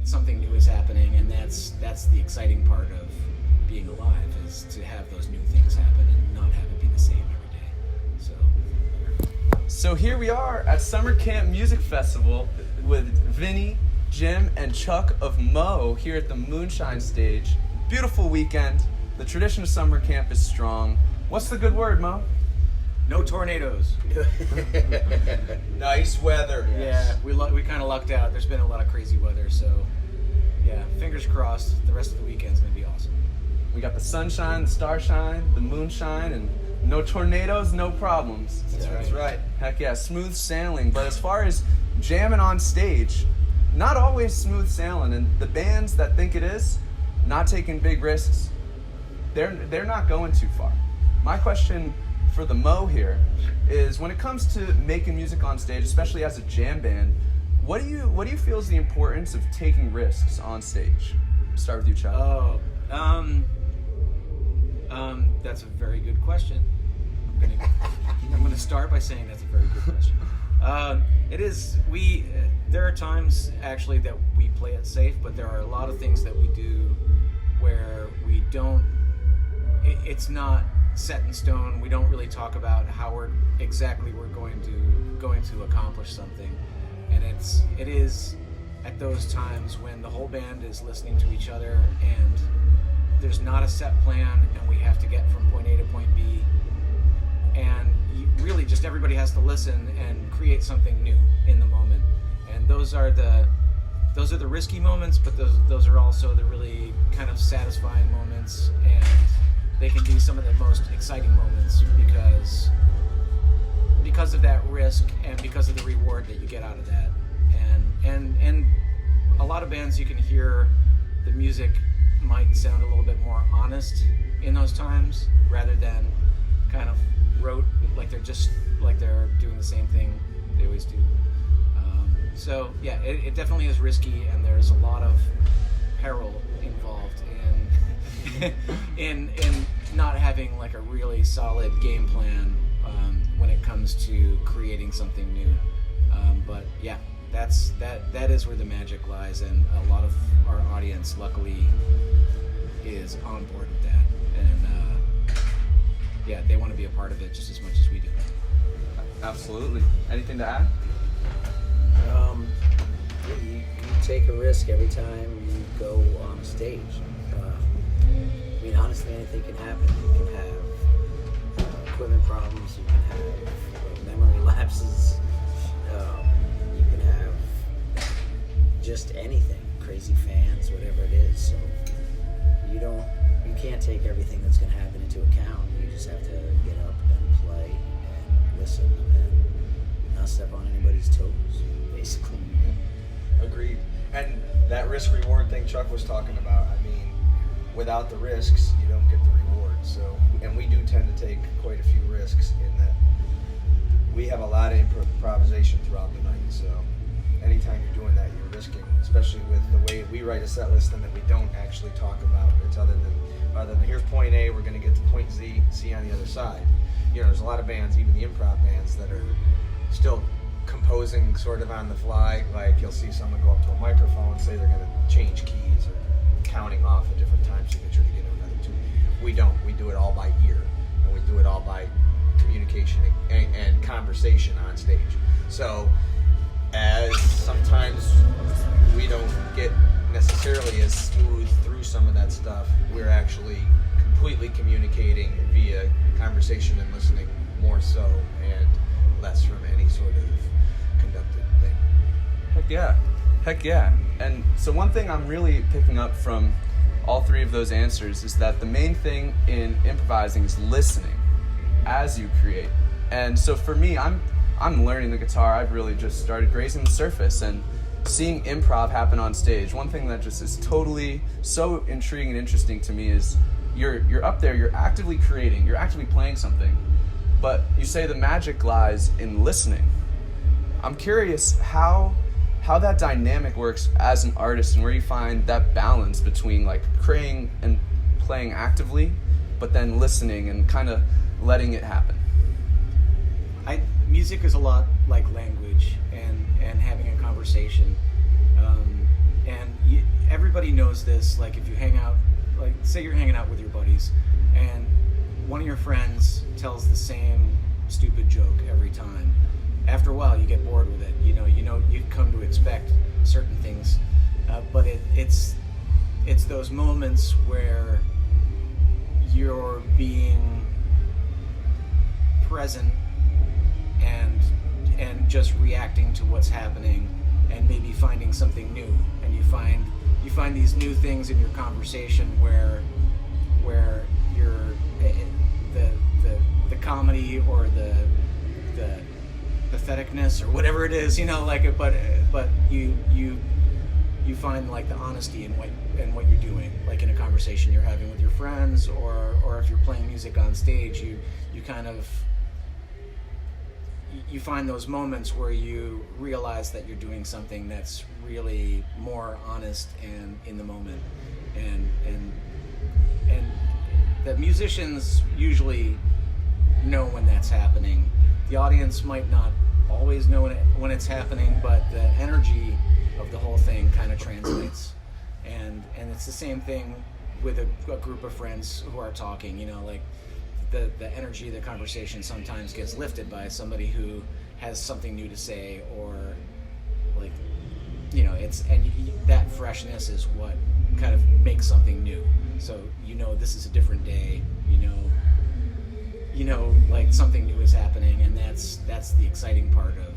something new is happening, and that's the exciting part of being alive, is to have those new things happen and not have it be the same every day. So here we are at Summer Camp Music Festival with Vinnie, Jim, and Chuck of Moe here at the Moonshine stage. Beautiful weekend. The tradition of summer camp is strong. What's the good word, Mo? No tornadoes. Nice weather. Yeah, we kind of lucked out. There's been a lot of crazy weather, so yeah, fingers crossed. The rest of the weekend's gonna be awesome. We got the sunshine, the starshine, the moonshine, and no tornadoes, no problems. That's right. Heck yeah, smooth sailing. But as far as jamming on stage, not always smooth sailing. And the bands that think it is, not taking big risks, they're not going too far. My question for the Mo here is, when it comes to making music on stage, especially as a jam band, what do you feel is the importance of taking risks on stage? Start with you, Chuck. That's a very good question. I'm gonna start by saying that's a very good question. It is. There are times actually that we play it safe, but there are a lot of things that we do where we don't. It's not set in stone. We don't really talk about how we're going to accomplish something, and it is at those times when the whole band is listening to each other and there's not a set plan, and we have to get from point A to point B, and really just everybody has to listen and create something new in the moment. And those are the risky moments, but those are also the really kind of satisfying moments, and they can be some of the most exciting moments because of that risk and because of the reward that you get out of that. And a lot of bands, you can hear the music might sound a little bit more honest in those times, rather than kind of rote, like they're doing the same thing they always do. So yeah, it definitely is risky, and there's a lot of peril involved in not having like a really solid game plan when it comes to creating something new. But yeah, that is where the magic lies, and a lot of our audience luckily is on board with that, and yeah, they want to be a part of it just as much as we do. Absolutely. Anything to add? You take a risk every time you go on stage. I mean, honestly, anything can happen. You can have equipment problems, you can have memory lapses, you can have just anything, crazy fans, whatever it is. So you can't take everything that's going to happen into account. You just have to get up and play and listen and not step on anybody's toes, basically. Agreed. And that risk-reward thing Chuck was talking about, I mean, without the risks, you don't get the reward. So, and we do tend to take quite a few risks in that we have a lot of improvisation throughout the night. So anytime you're doing that, you're risking, especially with the way we write a set list and that we don't actually talk about it. It's other than here's point A, we're going to get to point Z on the other side. You know, there's a lot of bands, even the improv bands, that are still composing sort of on the fly. Like, you'll see someone go up to a microphone and say they're going to change keys, or counting off a different time signature to get another tune. We don't. We do it all by ear, and we do it all by communication and conversation on stage. So as sometimes we don't get necessarily as smooth through some of that stuff, we're actually completely communicating via conversation and listening more so, and less from any sort of conducted thing. Heck yeah. And so one thing I'm really picking up from all three of those answers is that the main thing in improvising is listening as you create. And so for me, I'm learning the guitar. I've really just started grazing the surface and seeing improv happen on stage. One thing that just is totally so intriguing and interesting to me is you're up there, you're actively creating, you're actively playing something, but you say the magic lies in listening. I'm curious how that dynamic works as an artist, and where you find that balance between like creating and playing actively, but then listening and kind of letting it happen. Music is a lot like language and having a conversation, and everybody knows this. Like if you hang out, like say you're hanging out with your buddies, and one of your friends tells the same stupid joke every time. After a while, you get bored with it. You know, you've come to expect certain things, but it's those moments where you're being present and just reacting to what's happening, and maybe finding something new. And you find these new things in your conversation where you're the comedy or the patheticness or whatever it is, but you find like the honesty in what you're doing, like in a conversation you're having with your friends, or if you're playing music on stage, you kind of you find those moments where you realize that you're doing something that's really more honest and in the moment, and the musicians usually know when that's happening. The audience might not always know when it's happening, but the energy of the whole thing kind of translates. And it's the same thing with a group of friends who are talking, like the energy of the conversation sometimes gets lifted by somebody who has something new to say, or like, that freshness is what kind of makes something new. So, this is a different day, like something new is happening, and that's the exciting part of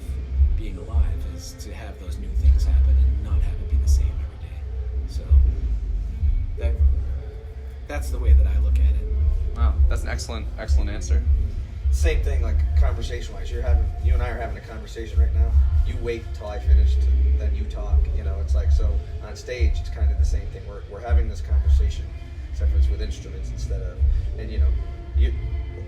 being alive, is to have those new things happen and not have it be the same every day. So that's the way that I look at it. Wow, that's an excellent answer. Same thing, like conversation-wise. You and I are having a conversation right now. You wait till I finish, then you talk. It's like, so on stage, it's kind of the same thing. We're having this conversation, except for it's with instruments instead of, and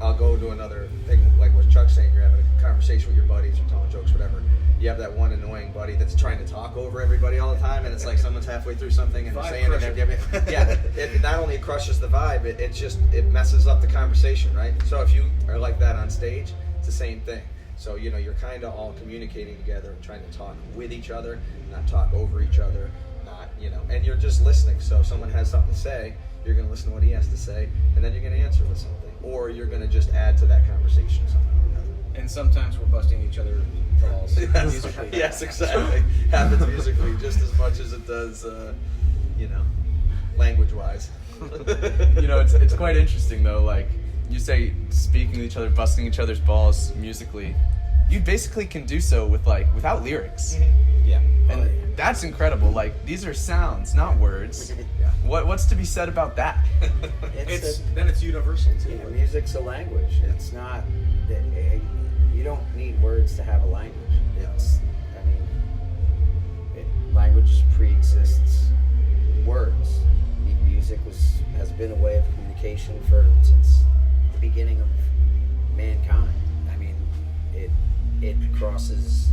I'll go to another thing, like what Chuck's saying. You're having a conversation with your buddies, or telling jokes, whatever. You have that one annoying buddy that's trying to talk over everybody all the time, and it's like someone's halfway through something and they're saying it. Yeah, it not only crushes the vibe, it messes up the conversation, right? So if you are like that on stage, it's the same thing. So you're kind of all communicating together and trying to talk with each other, not talk over each other, not and you're just listening. So if someone has something to say, you're going to listen to what he has to say, and then you're going to answer with something, or you're going to just add to that conversation somehow or another. And sometimes we're busting each other's balls musically. Yes, exactly. Happens musically just as much as it does, language-wise. It's quite interesting though. Like you say, speaking to each other, busting each other's balls musically, you basically can do so without lyrics. Mm-hmm. Yeah, and that's incredible. Like these are sounds, not words. Yeah. What's to be said about that? It's universal too. Music's a language. It's not. You don't need words to have a language. Language pre-exists words. Music has been a way of communication since the beginning of mankind. It crosses.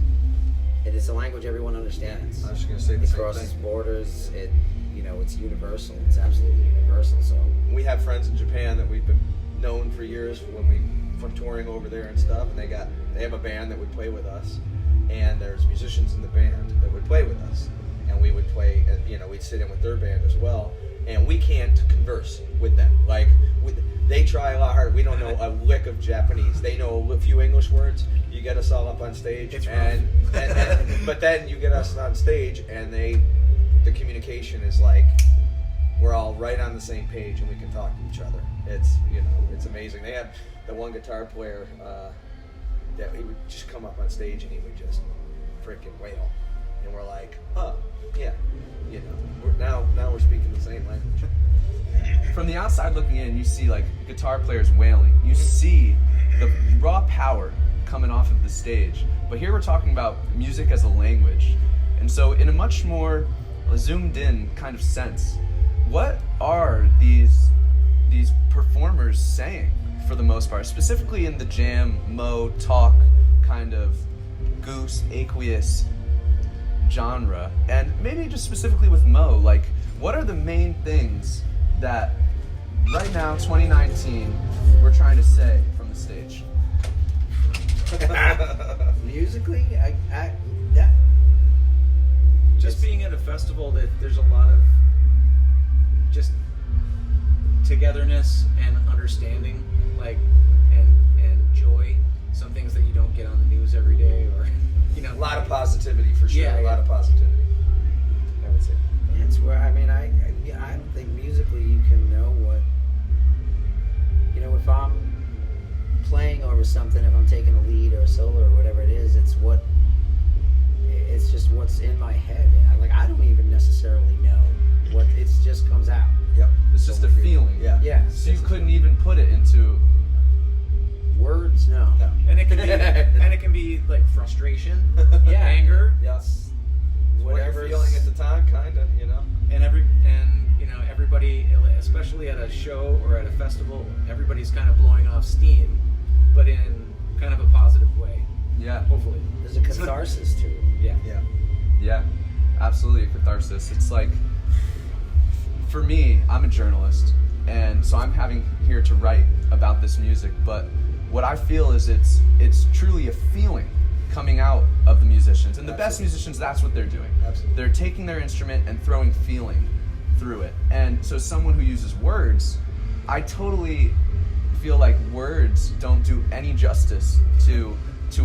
It is a language everyone understands. I was just going to say the same thing. It crosses borders. It's universal. It's absolutely universal. So we have friends in Japan that we've been known for years from touring over there and stuff, and they have a band that would play with us, and there's musicians in the band that would play with us, and we would play, we'd sit in with their band as well, and we can't converse with them. Like, they try a lot harder. We don't know a lick of Japanese. They know a few English words. You get us all up on stage, and but then you get us on stage, and the communication is like, we're all right on the same page, and we can talk to each other. It's amazing. They have the one guitar player that he would just come up on stage and he would just freaking wail, and we're like, oh yeah, now we're speaking the same language. From the outside looking in, you see like guitar players wailing. You see the raw power coming off of the stage. But here we're talking about music as a language, and so in a much more zoomed in kind of sense, what are these performers saying for the most part, specifically in the jam, moe, talk, kind of goose, aqueous genre, and maybe just specifically with moe, like what are the main things that right now, 2019, we're trying to say from the stage? Musically, just being at a festival, that there's a lot of just togetherness and understanding, like, and joy. Some things that you don't get on the news every day, or you know, A lot of positivity for sure. Yeah, a lot yeah. of positivity, I would say. That's where I mean I don't think musically you can know what, you know, if I'm playing over something, if I'm taking a lead or a solo or whatever it is, it's just what's in my head. I don't even necessarily know what, it just comes out. Yep. It's just a feeling. Yeah. Yeah. So you couldn't even put it into. Words, no. No. and it can be like frustration, Yeah. anger, Yeah. What you're whatever's- feeling at the time, kind of, you know. and you know, everybody, especially at a show or at a festival, everybody's kind of blowing off steam, but in kind of a positive way, Yeah. hopefully. There's a catharsis to it. Yeah. Yeah. Yeah, absolutely a catharsis. It's like, for me, I'm a journalist, and so I'm having here to write about this music, but what I feel is it's truly a feeling coming out of the musicians. And the best Absolutely. musicians, that's what they're doing. Absolutely. They're taking their instrument and throwing feeling through it. And so someone who uses words, I totally feel like words don't do any justice to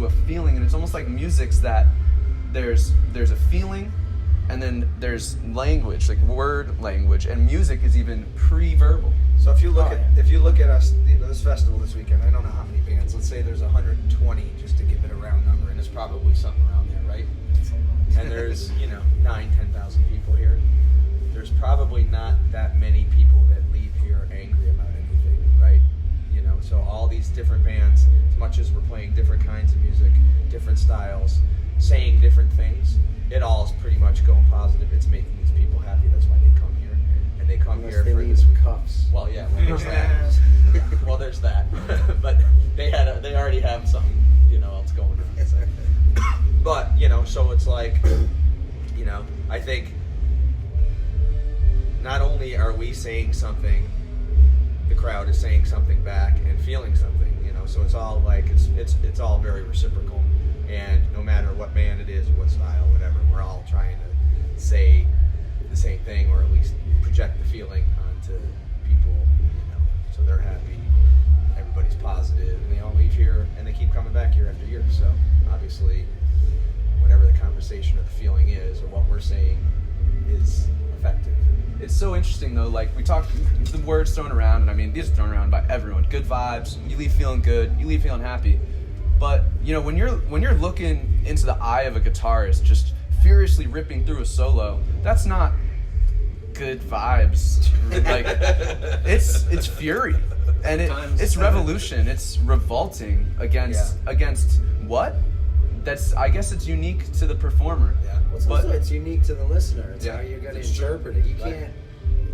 a feeling, and it's almost like music's that there's a feeling, and then there's language, like word language, and music is even pre-verbal. So if you look Oh, at yeah. us, you know, this festival this weekend, I don't know how many bands. Let's say there's 120, just to give it a round number, and it's probably something around there, right? And there's 10,000 people here. There's probably not that many people that leave here angry about anything, right? You know, so all these different bands, as much as we're playing different kinds of music, different styles, saying different things, it all is pretty much going positive. It's making these people happy. That's why they come here, and they come Unless here they for leave this. in cuffs. Well, yeah, well, there's that. Well, there's that. But they already have something, else going on. So. But, so it's like, I think not only are we saying something, the crowd is saying something back and feeling something, so it's all like, it's all very reciprocal. And no matter what band it is, what style, whatever, we're all trying to say the same thing, or at least project the feeling onto people, so they're happy, everybody's positive, and they all leave here and they keep coming back year after year. So obviously, whatever the conversation or the feeling is, or what we're saying, is effective. It's so interesting though, like we talk, the words thrown around, and I mean, these are thrown around by everyone. Good vibes, you leave feeling good, you leave feeling happy. But, when you're looking into the eye of a guitarist just furiously ripping through a solo, that's not good vibes. Like, it's fury. And it's revolution. It's revolting against what? I guess it's unique to the performer. Yeah. Well, it's also it's unique to the listener. It's how you're going to that's true. interpret it. You Right. can't.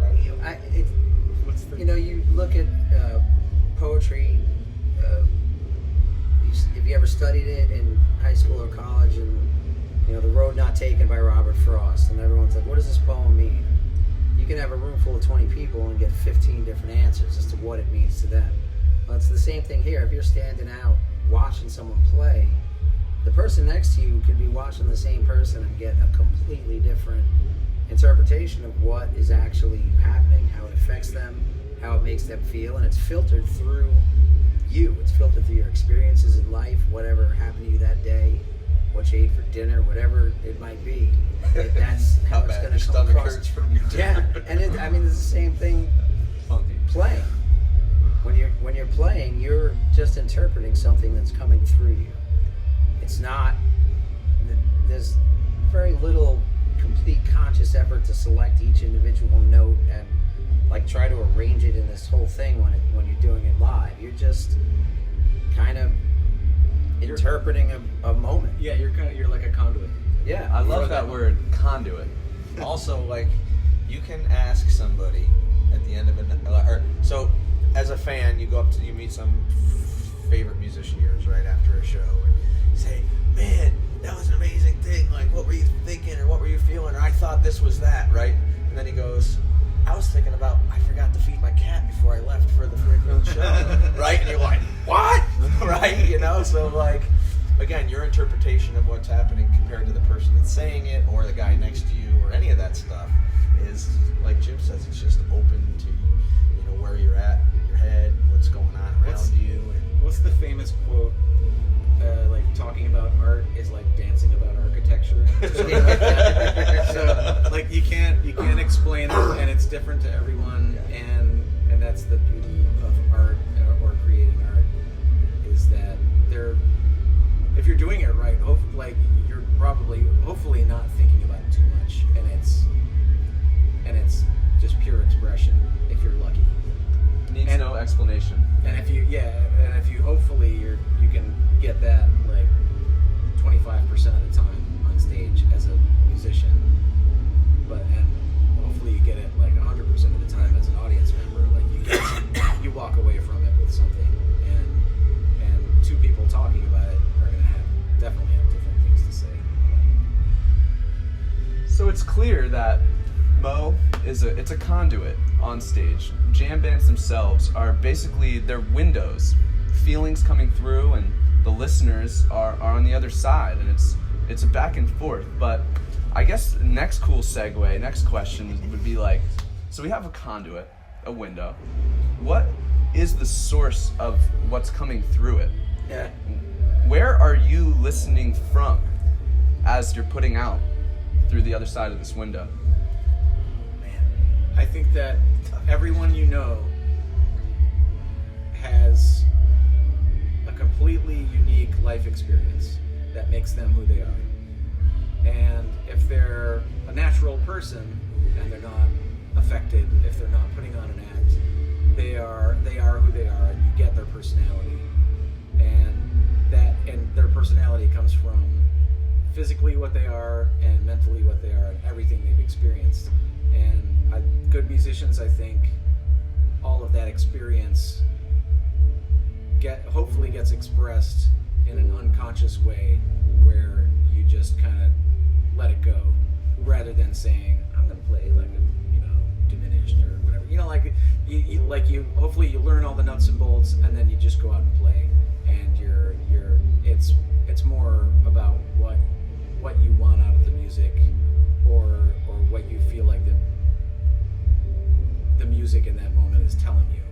Right. You look at poetry. If you ever studied it in high school or college, and The Road Not Taken by Robert Frost, and everyone's like, "What does this poem mean?" You can have a room full of 20 people and get 15 different answers as to what it means to them. Well, it's the same thing here. If you're standing out watching someone play, the person next to you could be watching the same person and get a completely different interpretation of what is actually happening, how it affects them, how it makes them feel, and it's filtered through you. It's filtered through your experiences in life, whatever happened to you that day, what you ate for dinner, whatever it might be. That's how it's going to come across. Yeah, and it's the same thing Funky. playing. When you're playing, you're just interpreting something that's coming through you. It's not. There's very little complete conscious effort to select each individual note and try to arrange it in this whole thing when you're doing it live. You're just kind of interpreting a moment. Yeah, you're like a conduit. Yeah, I love that word, conduit. Also, you can ask somebody at the end of it, so as a fan, you go up to, you meet some favorite musician of yours right after a show, and you say, "Man, that was an amazing thing, what were you thinking, or what were you feeling, or I thought this was that," right? And then he goes, "I was thinking about, I forgot to feed my cat before I left for the freaking show," right? And you're like, "What?" Right? So again, your interpretation of what's happening compared to the person that's saying it, or the guy next to you, or any of that stuff, is, like Jim says, it's just open to, you know, where you're at in your head, what's going on around you. And What's the famous quote? Like talking about art is like dancing about architecture. Something like that. So like you can't explain it, and it's different to everyone, and that's the beauty of art or creating art, is that if you're doing it right, like you're hopefully not thinking about it too much, and it's just pure expression if you're lucky. Needs no explanation. And if you hopefully you can get that like 25% of the time on stage as a musician, and hopefully you get it like 100% of the time as an audience member. Like you walk away from it with something, and two people talking about it are gonna definitely have different things to say. So it's clear that Mo it's a conduit on stage. Jam bands themselves are basically their windows, feelings coming through, and the listeners are on the other side, and it's a back and forth. But I guess the next question would be like, so we have a conduit, a window. What is the source of what's coming through it? Yeah. Where are you listening from as you're putting out through the other side of this window? I think that everyone you know has a completely unique life experience that makes them who they are. And if they're a natural person and they're not affected, if they're not putting on an act, they are who they are, and you get their personality. And their personality comes from physically what they are and mentally what they are and everything they've experienced. And good musicians, I think, all of that experience hopefully gets expressed in an unconscious way where you just kind of let it go, rather than saying, I'm going to play like a, diminished or whatever. You hopefully you learn all the nuts and bolts, and then you just go out and play, and it's more about what you want out of the music, or what you feel like the music in that moment is telling you,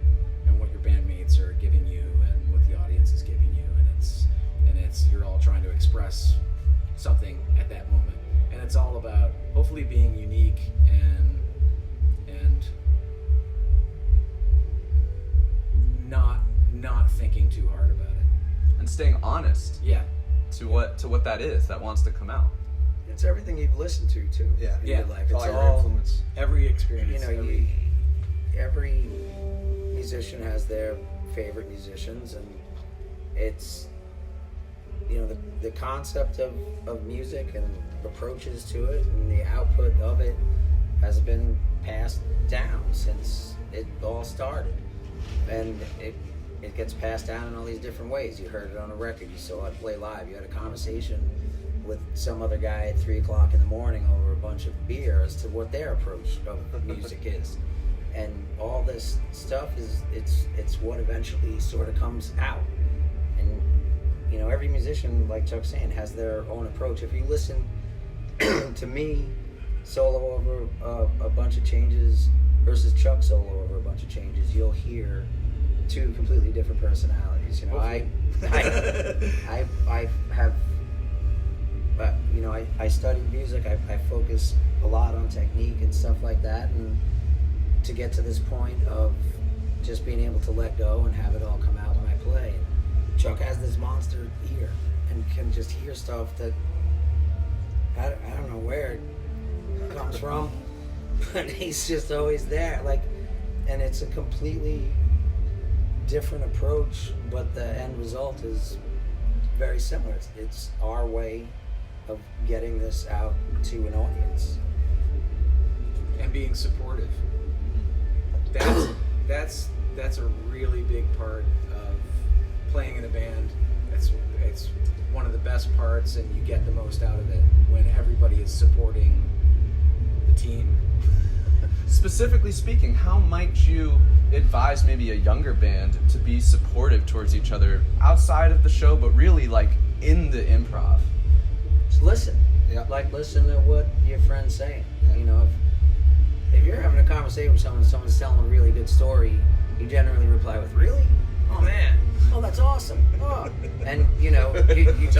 and what your bandmates are giving you, and what the audience is giving you, and it's you're all trying to express something at that moment, and it's all about hopefully being unique and not thinking too hard about it, And staying honest. Yeah. To what that is that wants to come out. It's everything you've listened to too. Yeah. in your life. It's all your all influence. every experience. every musician has their favorite musicians, and it's the concept of music and approaches to it and the output of it has been passed down since it all started, and it gets passed down in all these different ways. You heard it on a record, you saw it play live, you had a conversation with some other guy at 3 o'clock in the morning over a bunch of beer as to what their approach of music is. And all this stuff it's what eventually sort of comes out. And every musician, like Chuck's saying, has their own approach. If you listen to me solo over a bunch of changes versus Chuck solo over a bunch of changes, you'll hear two completely different personalities. I have, I studied music. I focus a lot on technique and stuff like that, and to get to this point of just being able to let go and have it all come out when I play. Chuck has this monster ear and can just hear stuff that I don't know where it comes from, but he's just always there. And it's a completely different approach, but the end result is very similar. It's our way of getting this out to an audience and being supportive. That's a really big part of playing in a band. It's one of the best parts, and you get the most out of it when everybody is supporting the team. Specifically speaking, how might you advise maybe a younger band to be supportive towards each other outside of the show, but really in the improv? Just listen. Yeah. Listen to what your friend's saying. Yeah. If you're having a conversation conversation with someone's telling a really good story, you generally reply with, "Really? Oh man, oh that's awesome." Oh. And you Tell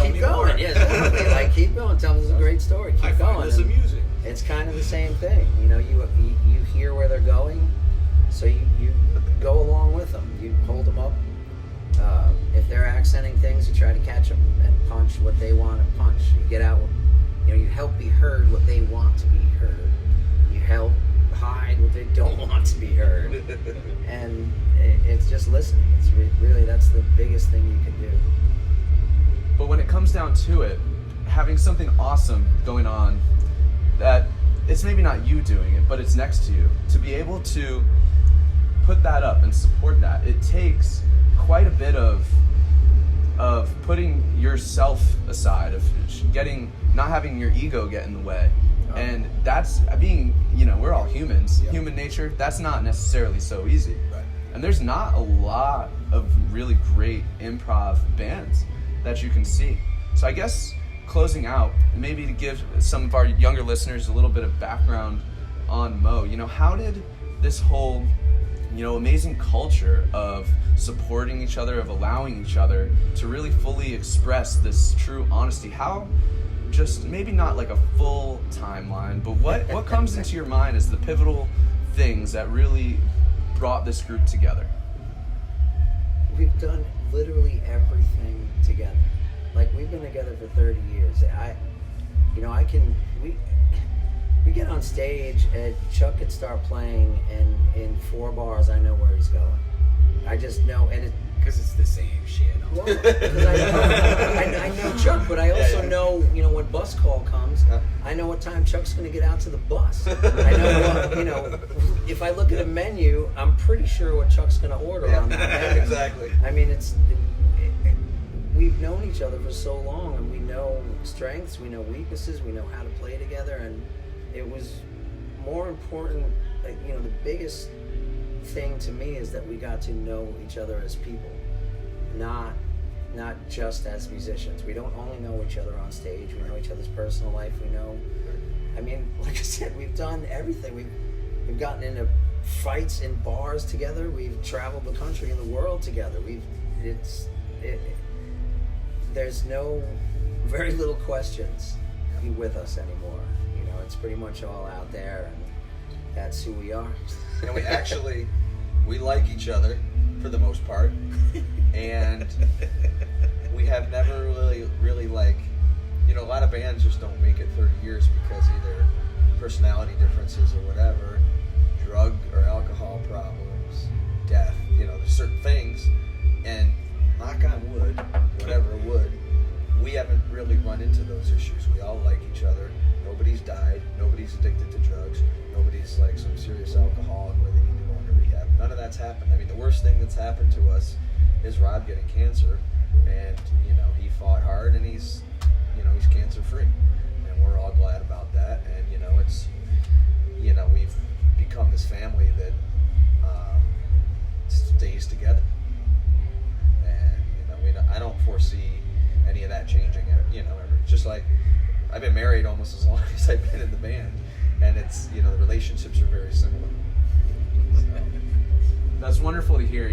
keep me going. more. Yeah, exactly. Like keep going. Tell them this is a great story. Keep I going. find this And amusing. it's kind of the same thing. You hear where they're going, so you go along with them. You hold them up. If they're accenting things, you try to catch them and punch what they want to punch. You get out. You help be heard what they want to be heard. You help hide what they don't want to be heard. And it's just listening. It's really, that's the biggest thing you can do. But when it comes down to it, having something awesome going on, that it's maybe not you doing it, but it's next to you, to be able to put that up and support that, it takes quite a bit of putting yourself aside, of not having your ego get in the way. And that's being, we're all humans. Yep. Human nature, that's not necessarily so easy. Right. And there's not a lot of really great improv bands that you can see. So I guess closing out, maybe to give some of our younger listeners a little bit of background on Mo, how did this whole, amazing culture of supporting each other, of allowing each other to really fully express this true honesty, how, just maybe not like a full timeline, but what comes into your mind as the pivotal things that really brought this group together? We've done literally everything together. Like, we've been together for 30 years. We get on stage and Chuck could start playing, and in 4 bars I know where he's going. I just know, and Because it's the same shit. well, 'cause I know Chuck, but I also know, when bus call comes, I know what time Chuck's going to get out to the bus. I know what, if I look at a menu, I'm pretty sure what Chuck's going to order on that menu. Exactly. I mean, we've known each other for so long, and we know strengths, we know weaknesses, we know how to play together, and it was more important, the biggest thing to me is that we got to know each other as people, not just as musicians. We don't only know each other on stage, we know each other's personal life, like I said, we've done everything. We've gotten into fights in bars together, we've traveled the country and the world together. There's very little questions with us anymore. It's pretty much all out there, and that's who we are. And we like each other for the most part, and we have never really a lot of bands just don't make it 30 years because either personality differences or whatever, drug or alcohol problems, death, there's certain things, and knock on wood, whatever wood, we haven't really run into those issues. We all like each other. Nobody's died. Nobody's addicted to drugs. Nobody's like some serious alcoholic where they need to go into rehab. None of that's happened. I mean, the worst thing that's happened to us is Rob getting cancer, and he fought hard, and he's cancer free, and we're all glad about that. And it's we've become this family that stays together, and I don't foresee any of that changing. It's just like I've been married almost as long as I've been in the band, and it's the relationships are very similar. That's wonderful to hear.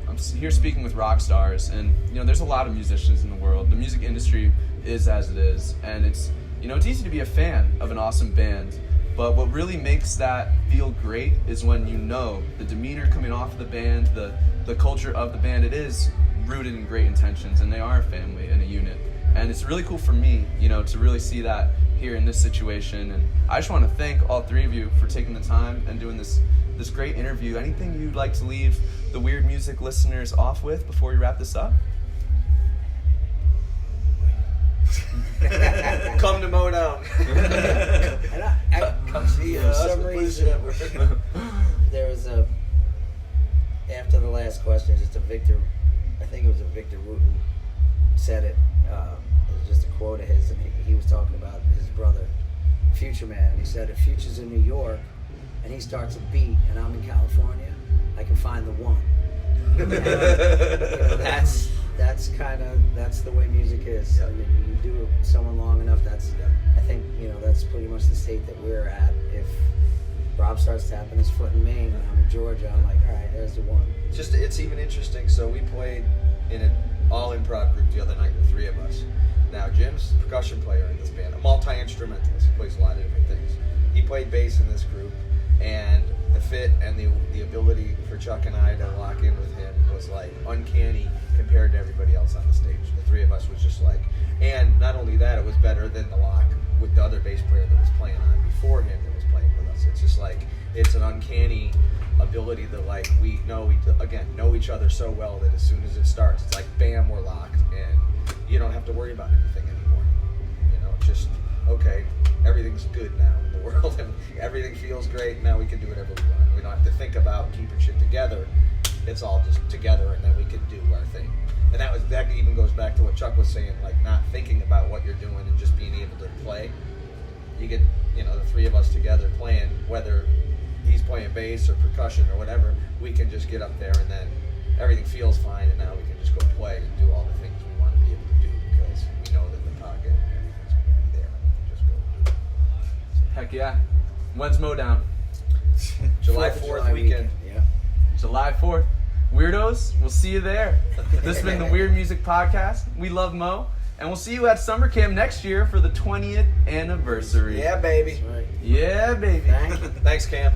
I'm here speaking with rock stars, and there's a lot of musicians in the world. The music industry is as it is, and it's it's easy to be a fan of an awesome band, but what really makes that feel great is when the demeanor coming off of the band, the culture of the band, it is rooted in great intentions, and they are a family and a unit. And it's really cool for me, to really see that here in this situation. And I just want to thank all 3 of you for taking the time and doing this great interview. Anything you'd like to leave the Weird Music listeners off with before we wrap this up? Come to moe.down. And Come see for us. some reason, there was after the last question, I think it was a Victor Wooten said it. It was just a quote of his, and he was talking about his brother, Future Man, and he said, if Future's in New York and he starts a beat and I'm in California, I can find the one. And, that's the way music is. I mean, you do someone long enough, I think that's pretty much the state that we're at. If Rob Bob starts tapping his foot in Maine, and I'm in Georgia. I'm like, all right, there's the one. It's even interesting. So we played in an all improv group the other night, the three of us. Now Jim's a percussion player in this band, a multi-instrumentalist. He plays a lot of different things. He played bass in this group, and the fit and the ability for Chuck and I to lock in with him was like uncanny compared to everybody else on the stage. The three of us was just like, and not only that, it was better than the lock with the other bass player that was playing on before him that was playing with us. It's just like, it's an uncanny ability that like we know each other so well that as soon as it starts, it's like bam, we're locked, and you don't have to worry about anything anymore. You know, it's just okay, everything's good now in the world, and everything feels great. Now we can do whatever we want. We don't have to think about keeping shit together. It's all just together, and then we can do our thing. And that even goes back to what Chuck was saying, like not thinking about what you're doing and just being able to play. You get, the three of us together playing, whether he's playing bass or percussion or whatever, we can just get up there and then everything feels fine, and now we can just go play and do all the things we want to be able to do because we know that the pocket and everything's going to be there. We can just go do it. Heck yeah. When's moe.down? July 4th weekend. Yeah. July 4th. Weirdos, we'll see you there. This has been the Weird Music Podcast. We love Mo, and we'll see you at summer camp next year for the 20th anniversary. Yeah, baby. That's right. Yeah, baby. Thank you. Thanks, Cam.